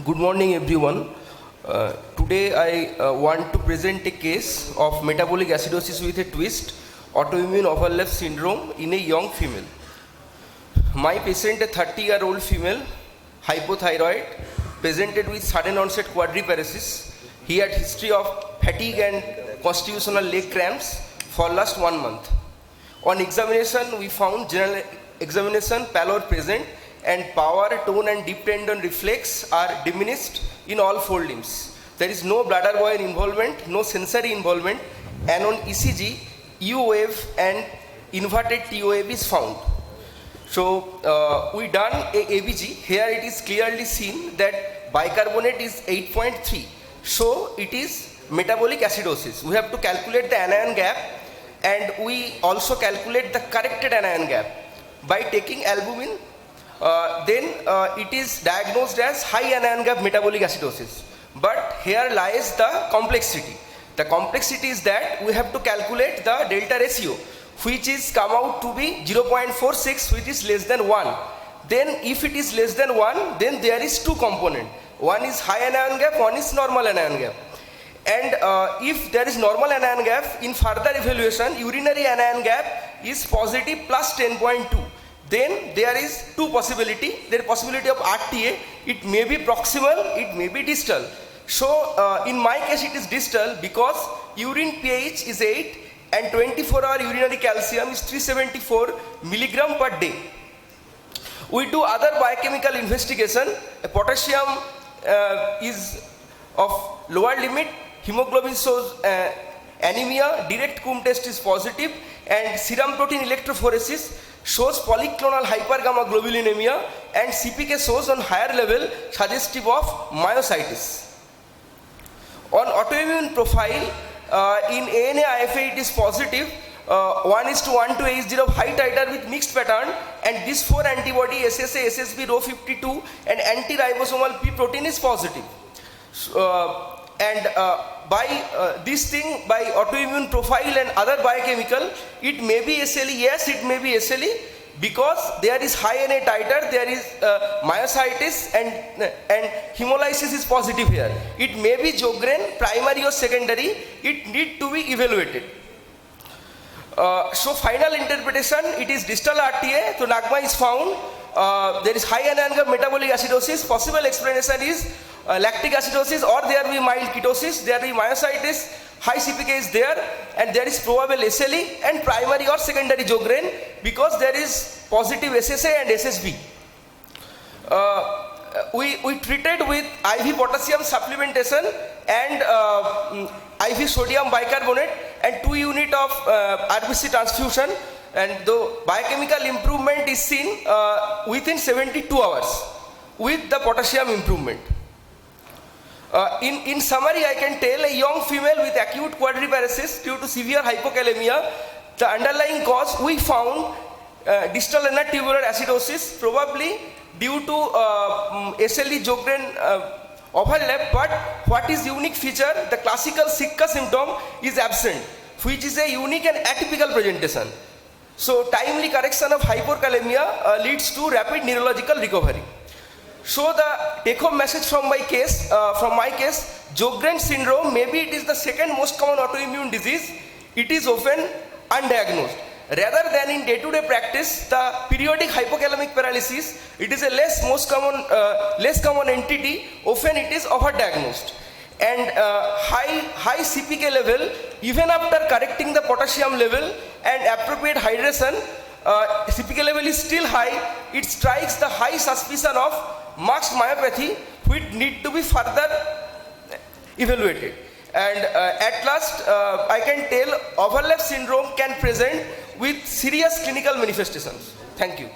Good morning, everyone. Today I want to present a case of metabolic acidosis with a twist, autoimmune overlap syndrome in a young female. My patient, a 30-year-old female, hypothyroid, presented with sudden onset quadriparesis. He had history of fatigue and constitutional leg cramps for last 1 month. On examination, we found general examination pallor present and power, tone and deep tendon reflex are diminished in all 4 limbs. There is no bladder wire involvement, no sensory involvement, and on ECG, U wave and inverted T wave is found. So we done a ABG. Here it is clearly seen that bicarbonate is 8.3. So it is metabolic acidosis. We have to calculate the anion gap, and we also calculate the corrected anion gap by taking albumin. Then it is diagnosed as high anion gap metabolic acidosis. But here lies the complexity. The complexity is that we have to calculate the delta ratio, which is come out to be 0.46, which is less than 1. Then if it is less than 1, then there is 2 components. One is high anion gap, one is normal anion gap. And if there is normal anion gap, in further evaluation, urinary anion gap is positive plus 10.2. Then there is 2 possibility. There is possibility of RTA. It may be proximal, it may be distal. So in my case it is distal because urine pH is 8 and 24-hour urinary calcium is 374 milligram per day. We do other biochemical investigation. Potassium is of lower limit. Hemoglobin shows anemia. Direct Coombs test is positive, and serum protein electrophoresis shows polyclonal hypergamma-globulinemia, and CPK shows on higher level suggestive of myositis. On autoimmune profile, in ANA-IFA it is positive, 1:1 to 80 high titer with mixed pattern, and this 4 antibody SSA, SSB, Rho52 and anti-ribosomal P protein is positive. By this thing, by autoimmune profile and other biochemical, it may be SLE. Yes, it may be SLE because there is high Na titer, there is myositis, and hemolysis is positive here. It may be Sjogren, primary or secondary. It need to be evaluated. So final interpretation, it is distal RTA. So NAGMA is found. There is high anion gap metabolic acidosis. Possible explanation is lactic acidosis, or there will be mild ketosis, there will be myositis, high CPK is there, and there is probable SLE and primary or secondary Sjogren because there is positive SSA and SSB. We treated with IV potassium supplementation and IV sodium bicarbonate and 2 units of RBC transfusion, and the biochemical improvement is seen within 72 hours with the potassium improvement. In summary, I can tell a young female with acute quadriparesis due to severe hypokalemia, the underlying cause we found distal inner tubular acidosis, probably due to SLE Sjogren overlap. But what is unique feature? The classical Sitka symptom is absent, which is a unique and atypical presentation. So timely correction of hypokalemia leads to rapid neurological recovery. So the take-home message from my case, Sjogren syndrome, maybe it is the second most common autoimmune disease. It is often undiagnosed. Rather than in day-to-day practice, the periodic hypokalemic paralysis, it is a less common entity. Often it is overdiagnosed. And high CPK level, even after correcting the potassium level and appropriate hydration, CPK level is still high. It strikes the high suspicion of marked myopathy, which need to be further evaluated. And at last, I can tell overlap syndrome can present with serious clinical manifestations. Thank you.